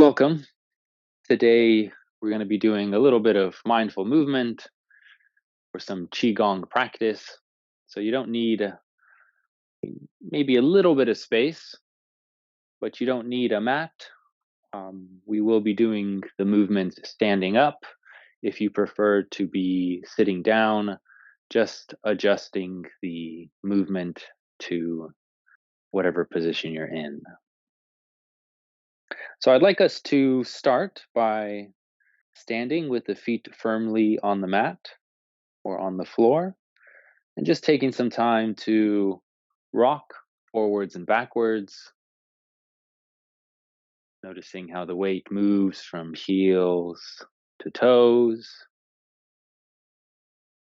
Welcome. Today, we're going to be doing a little bit of mindful movement or some Qigong practice. So, you don't need maybe a little bit of space, but you don't need a mat. We will be doing the movement standing up. If you prefer to be sitting down, just adjusting the movement to whatever position you're in. So, I'd like us to start by standing with the feet firmly on the mat or on the floor, and just taking some time to rock forwards and backwards, noticing how the weight moves from heels to toes,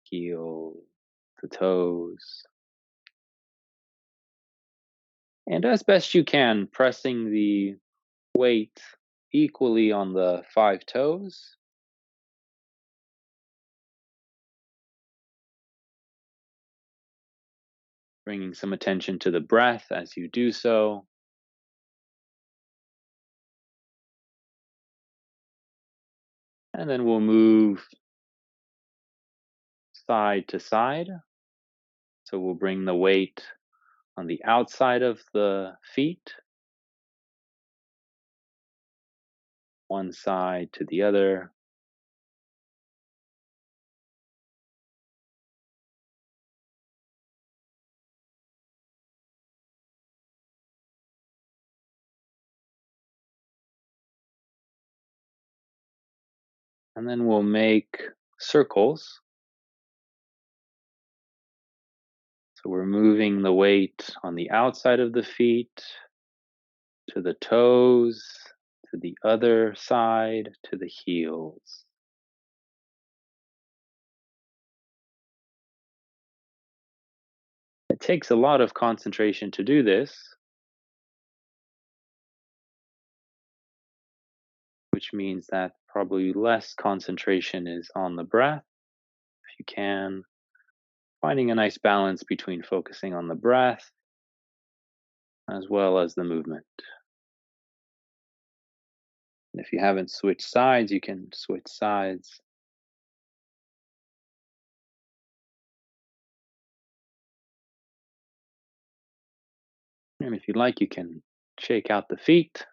heel to toes, and as best you can, pressing the weight equally on the 5 toes. Bringing some attention to the breath as you do so. And then we'll move side to side. So we'll bring the weight on the outside of the feet, one side to the other. And then we'll make circles. So we're moving the weight on the outside of the feet to the toes, to the other side, to the heels. It takes a lot of concentration to do this, which means that probably less concentration is on the breath. If you can, finding a nice balance between focusing on the breath as well as the movement. And if you haven't switched sides, you can switch sides. And if you'd like, you can shake out the feet.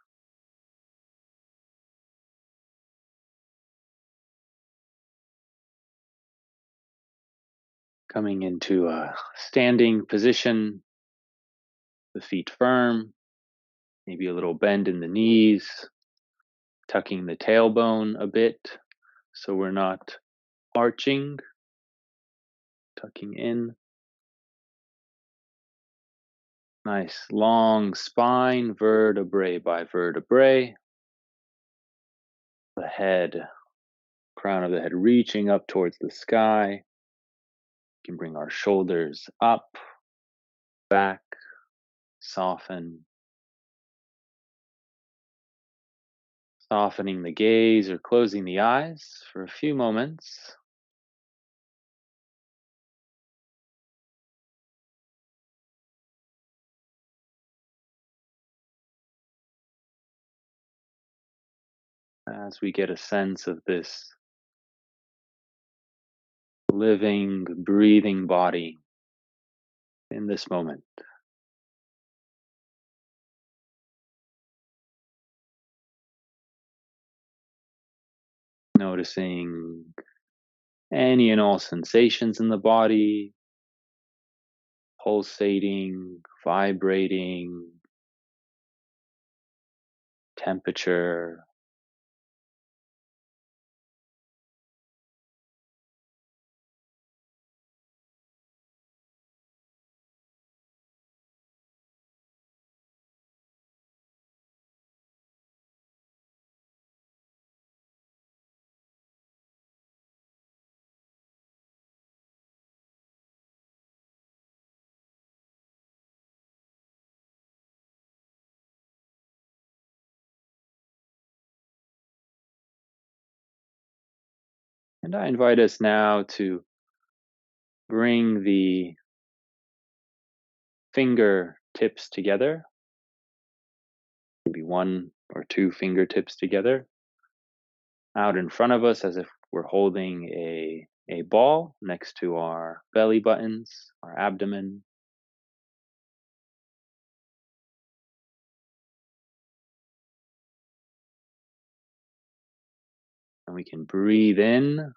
Coming into a standing position, the feet firm, maybe a little bend in the knees, tucking the tailbone a bit so we're not arching, tucking in. Nice long spine, vertebrae by vertebrae. The head, crown of the head reaching up towards the sky. We can bring our shoulders up, back, soften. Softening the gaze or closing the eyes for a few moments. As we get a sense of this living, breathing body in this moment. Noticing any and all sensations in the body, pulsating, vibrating, temperature. And I invite us now to bring the finger tips together. Maybe one or two fingertips together out in front of us as if we're holding a ball next to our belly buttons, our abdomen. And we can breathe in,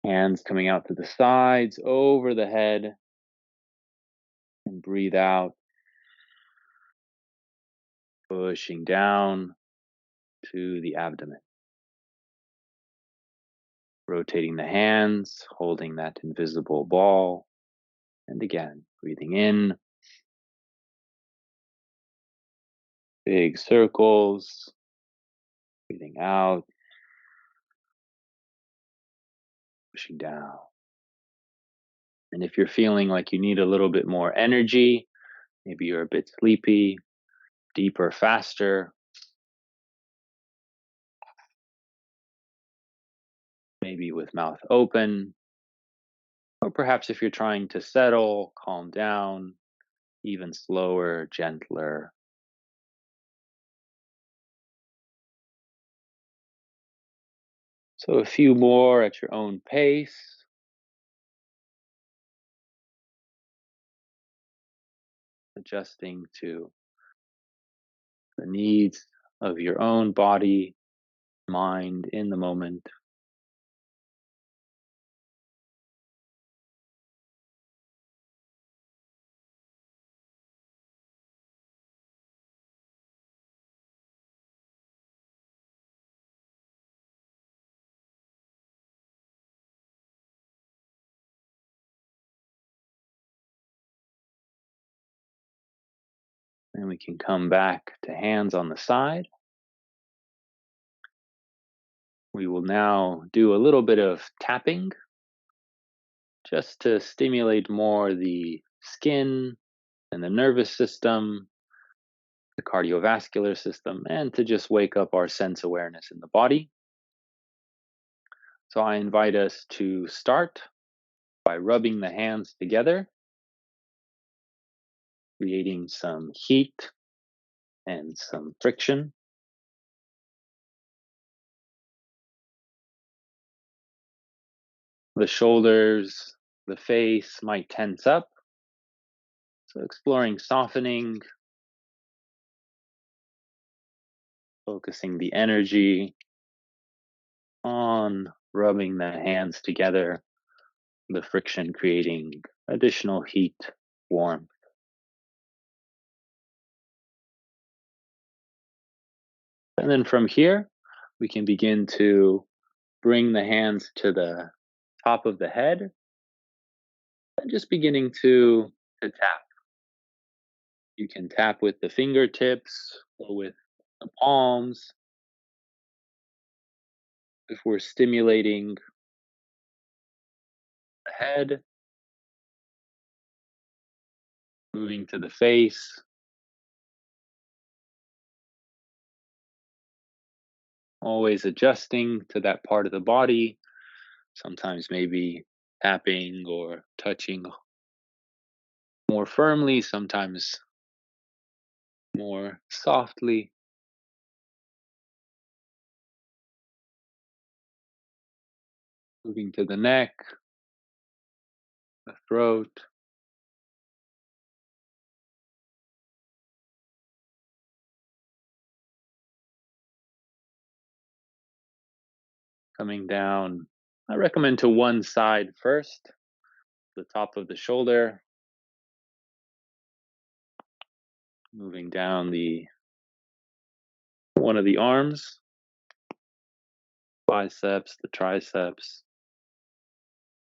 hands coming out to the sides, over the head, and breathe out, pushing down to the abdomen. Rotating the hands, holding that invisible ball. And again, breathing in, big circles, breathing out, pushing down. And if you're feeling like you need a little bit more energy, maybe you're a bit sleepy, deeper, faster, maybe with mouth open, or perhaps if you're trying to settle, calm down, even slower, gentler. So a few more at your own pace, adjusting to the needs of your own body, mind in the moment. And we can come back to hands on the side. We will now do a little bit of tapping just to stimulate more the skin and the nervous system, the cardiovascular system, and to just wake up our sense awareness in the body. So I invite us to start by rubbing the hands together, creating some heat and some friction. The shoulders, the face might tense up. So exploring softening, focusing the energy on rubbing the hands together, the friction creating additional heat, warmth. And then from here, we can begin to bring the hands to the top of the head and just beginning to tap. You can tap with the fingertips or with the palms if we're stimulating the head, moving to the face, always adjusting to that part of the body, sometimes maybe tapping or touching more firmly, sometimes more softly, moving to the neck, the throat, coming down. I recommend to one side first, the top of the shoulder, moving down the one of the arms, biceps, the triceps,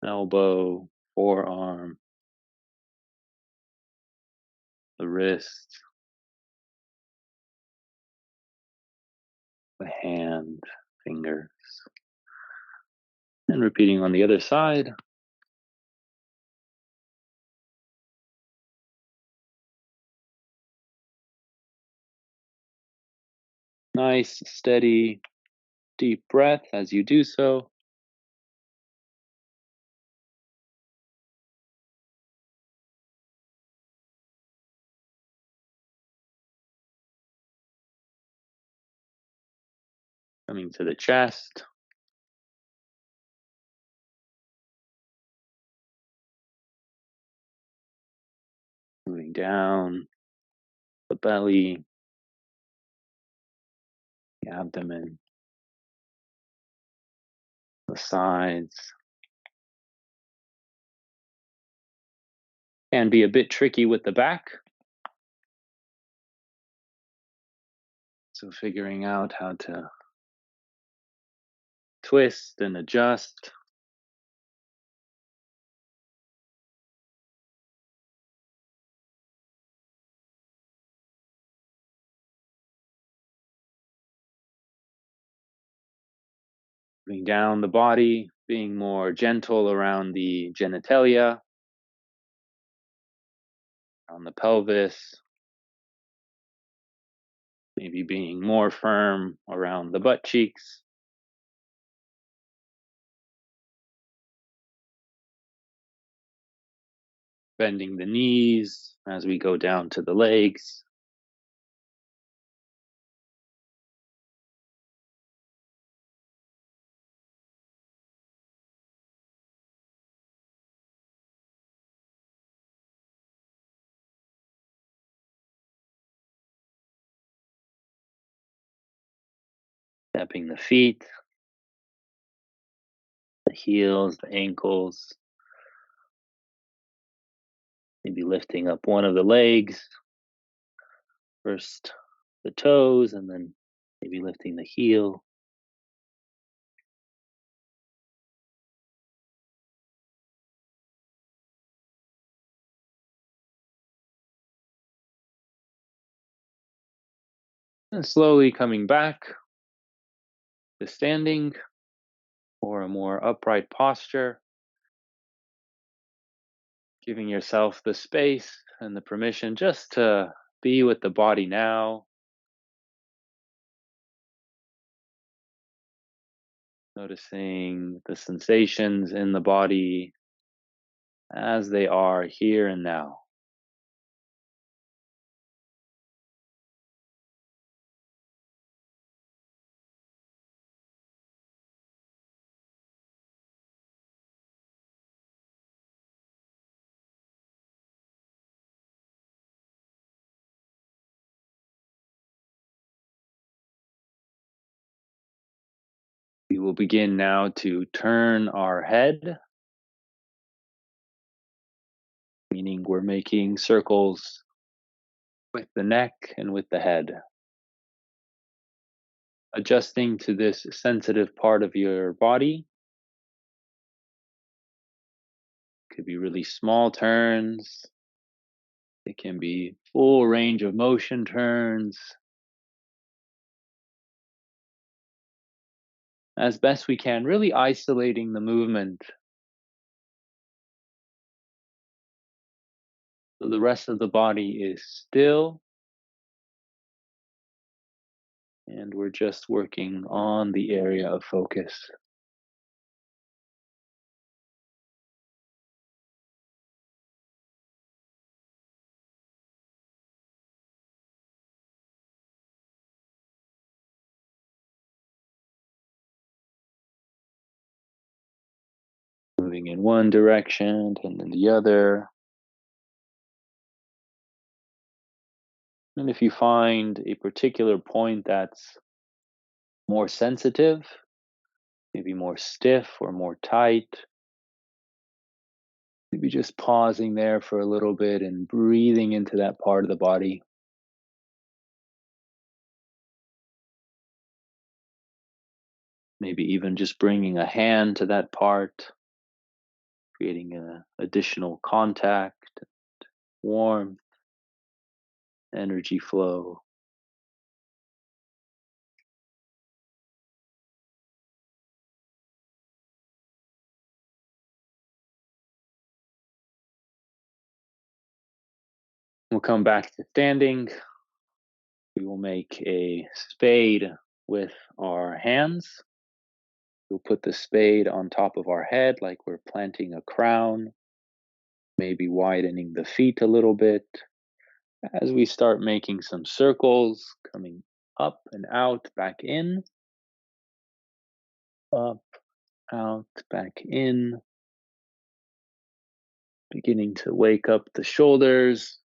elbow, forearm, the wrist, the hand, fingers. And repeating on the other side. Nice, steady, deep breath as you do so. coming to the chest, moving down the belly, the abdomen, the sides. Can be a bit tricky with the back, so figuring out how to twist and adjust. Moving down the body, being more gentle around the genitalia, on the pelvis, maybe being more firm around the butt cheeks. Bending the knees as we go down to the legs. Stepping the feet, the heels, the ankles, maybe lifting up one of the legs, first the toes, and then maybe lifting the heel. And slowly coming back to standing or a more upright posture, giving yourself the space and the permission just to be with the body now, noticing the sensations in the body as they are here and now. We will begin now to turn our head, meaning we're making circles with the neck and with the head. Adjusting to this sensitive part of your body. Could be really small turns. It can be full range of motion turns. As best we can, really isolating the movement so the rest of the body is still and we're just working on the area of focus. Moving in one direction and then the other. And if you find a particular point that's more sensitive, maybe more stiff or more tight, maybe just pausing there for a little bit and breathing into that part of the body. Maybe even just bringing a hand to that part, creating an additional contact, warmth, energy flow. We'll come back to standing. We will make a spade with our hands. We'll put the spade on top of our head like we're planting a crown, maybe widening the feet a little bit as we start making some circles, coming up and out, back in. Up, out, back in, beginning to wake up the shoulders.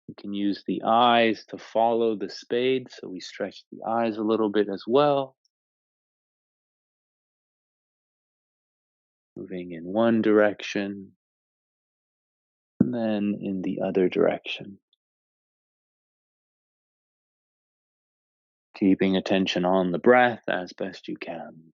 You can use the eyes to follow the spade, so we stretch the eyes a little bit as well. Moving in one direction, and then in the other direction. Keeping attention on the breath as best you can.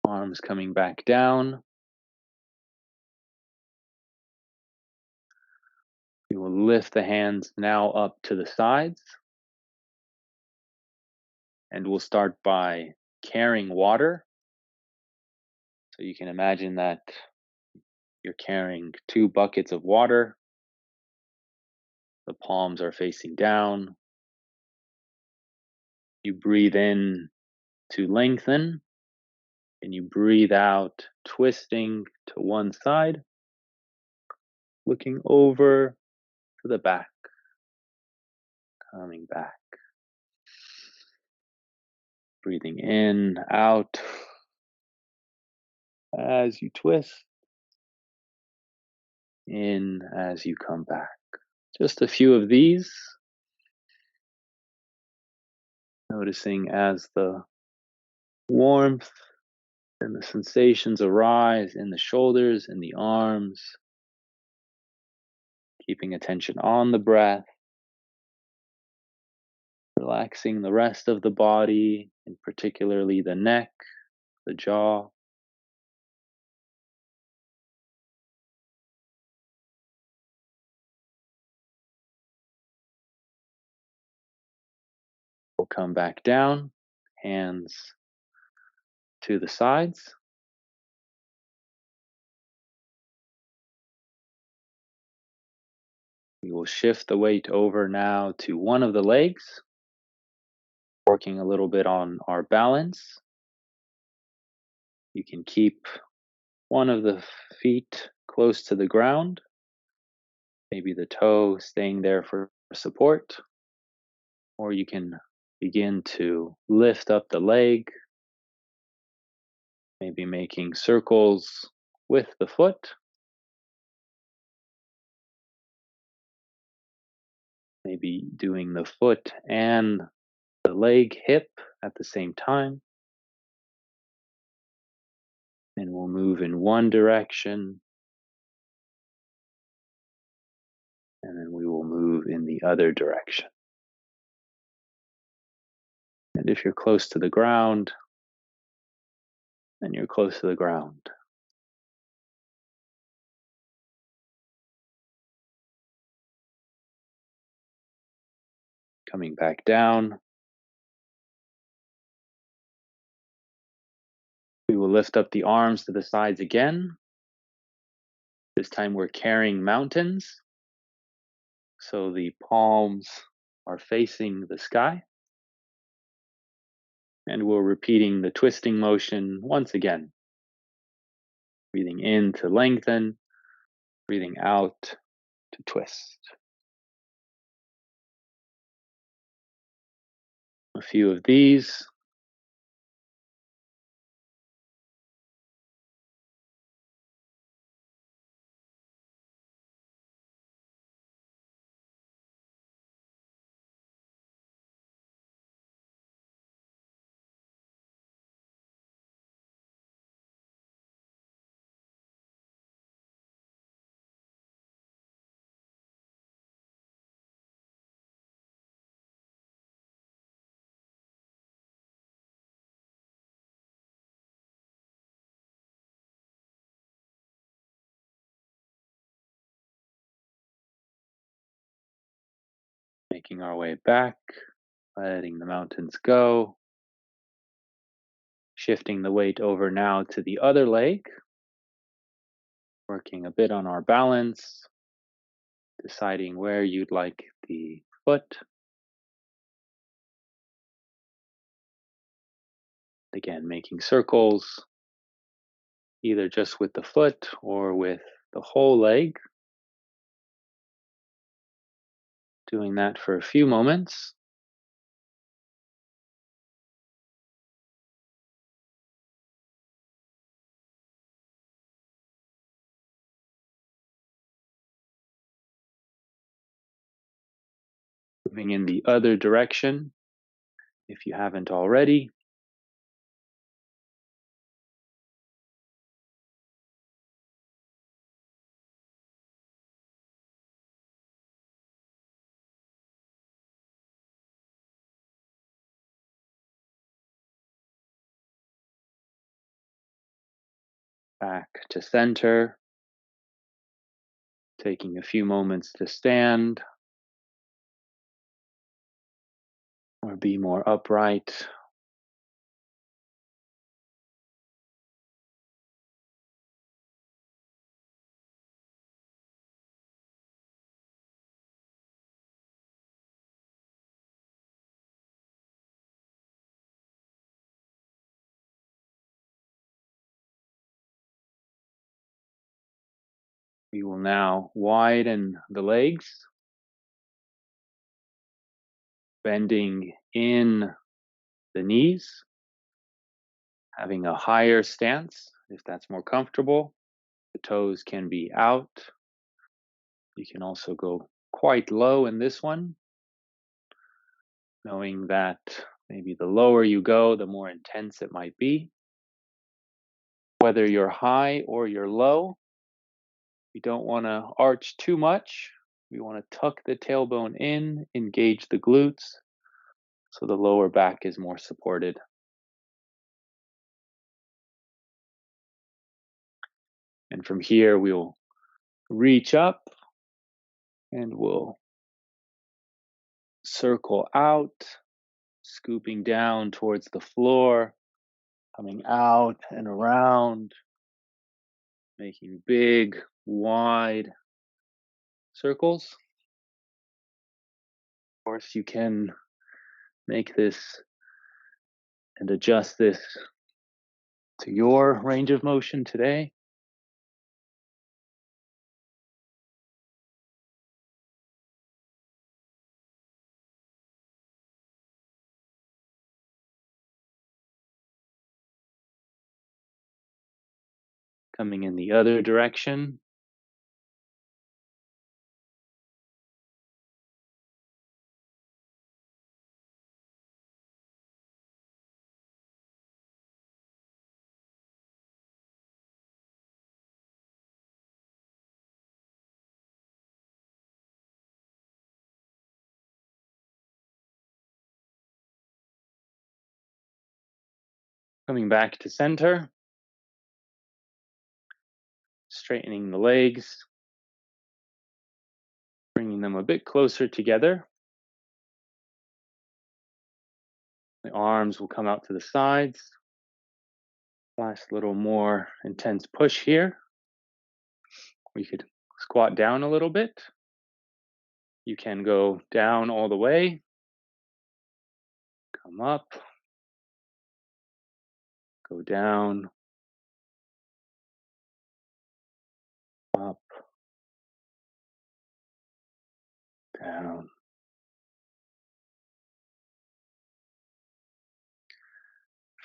Arms coming back down. We will lift the hands now up to the sides. And we'll start by carrying water. So you can imagine that you're carrying 2 buckets of water. The palms are facing down. You breathe in to lengthen, and you breathe out, twisting to one side, looking over to the back, coming back. Breathing in, out as you twist, in as you come back. Just a few of these. Noticing as the warmth and the sensations arise in the shoulders and the arms, keeping attention on the breath, relaxing the rest of the body, and particularly the neck, the jaw. We'll come back down, hands to the sides. We will shift the weight over now to one of the legs, working a little bit on our balance. You can keep one of the feet close to the ground, maybe the toe staying there for support, or you can begin to lift up the leg, maybe making circles with the foot, maybe doing the foot and the leg hip at the same time. And we'll move in one direction, and then we will move in the other direction. And if you're close to the ground, then you're close to the ground. Coming back down, we will lift up the arms to the sides again. This time we're carrying mountains, so the palms are facing the sky. And we're repeating the twisting motion once again. Breathing in to lengthen, breathing out to twist. A few of these. Making our way back, letting the mountains go. Shifting the weight over now to the other leg. working a bit on our balance, deciding where you'd like the foot. Again, making circles, either just with the foot or with the whole leg. Doing that for a few moments. Moving in the other direction, if you haven't already. Back to center. Taking a few moments to stand or be more upright. We will now widen the legs, bending in the knees, having a higher stance if that's more comfortable. The toes can be out. You can also go quite low in this one, knowing that maybe the lower you go, the more intense it might be. Whether you're high or you're low, we don't want to arch too much. We want to tuck the tailbone in, engage the glutes, so the lower back is more supported. And from here, we'll reach up and we'll circle out, scooping down towards the floor, coming out and around, making big, wide circles. Of course, you can make this and adjust this to your range of motion today. Coming in the other direction. Coming back to center. Straightening the legs. Bringing them a bit closer together. The arms will come out to the sides. Last little more intense push here. We could squat down a little bit. You can go down all the way. Come up. Go down. Up. Down.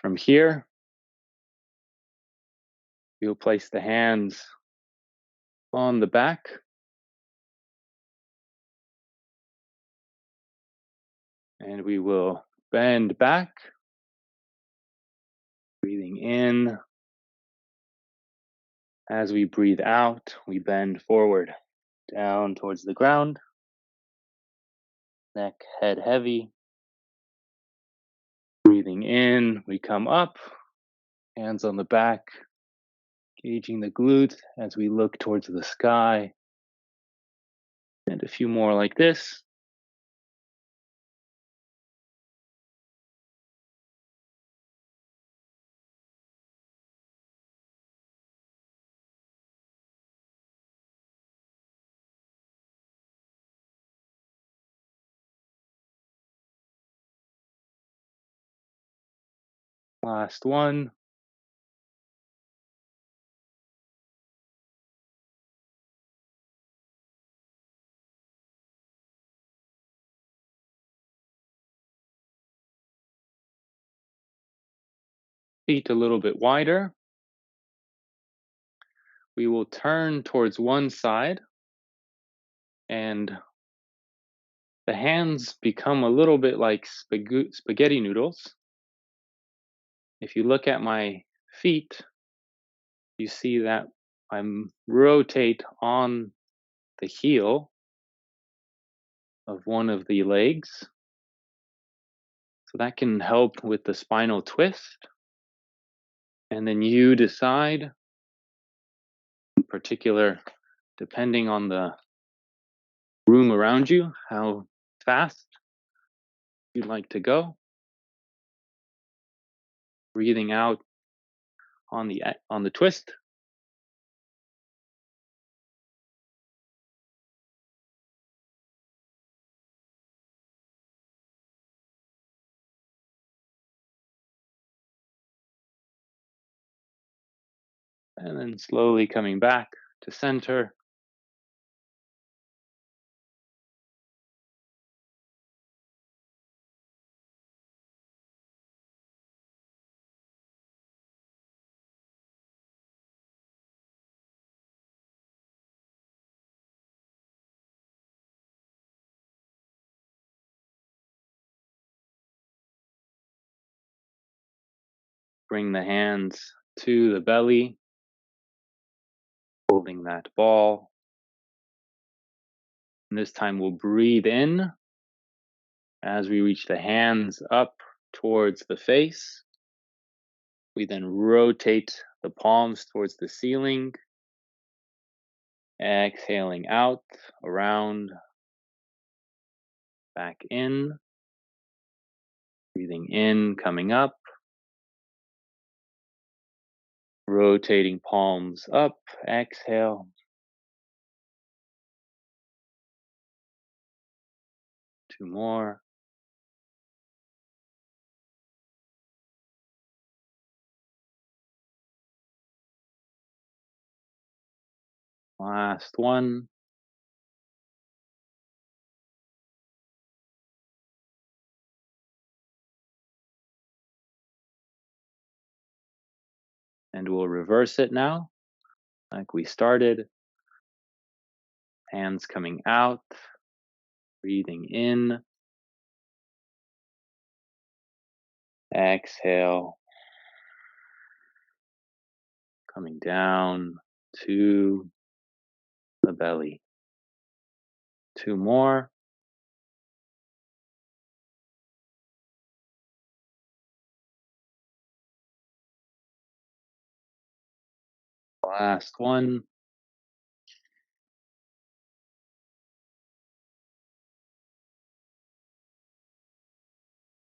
From here, we'll place the hands on the back. And we will bend back. Breathing in. As we breathe out, we bend forward, down towards the ground. Neck, head heavy. Breathing in, we come up, hands on the back, engaging the glutes as we look towards the sky. And a few more like this. Last one. Feet a little bit wider. We will turn towards one side and the hands become a little bit like spaghetti noodles. If you look at my feet, you see that I rotate on the heel of one of the legs. So that can help with the spinal twist. And then you decide, in particular, depending on the room around you, how fast you'd like to go. Breathing out on the twist, and then slowly coming back to center. Bring the hands to the belly, holding that ball. And this time we'll breathe in as we reach the hands up towards the face. We then rotate the palms towards the ceiling, exhaling out, around, back in. Breathing in, coming up, rotating palms up, exhale. Two more. Last one. And we'll reverse it now, like we started. Hands coming out, breathing in, exhale, coming down to the belly. Two more. Last one.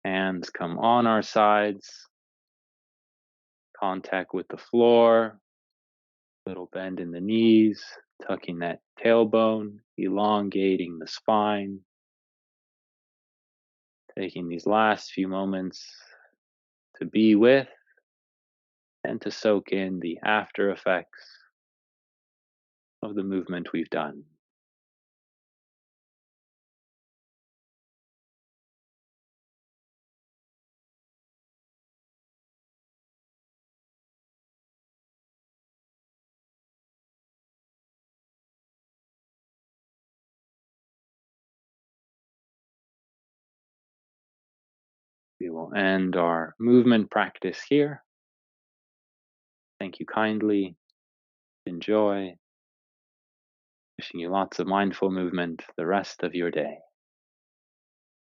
Hands come on our sides, contact with the floor, little bend in the knees, tucking that tailbone, elongating the spine. Taking these last few moments to be with and to soak in the after effects of the movement we've done. We will end our movement practice here. Thank you kindly. Enjoy. Wishing you lots of mindful movement the rest of your day.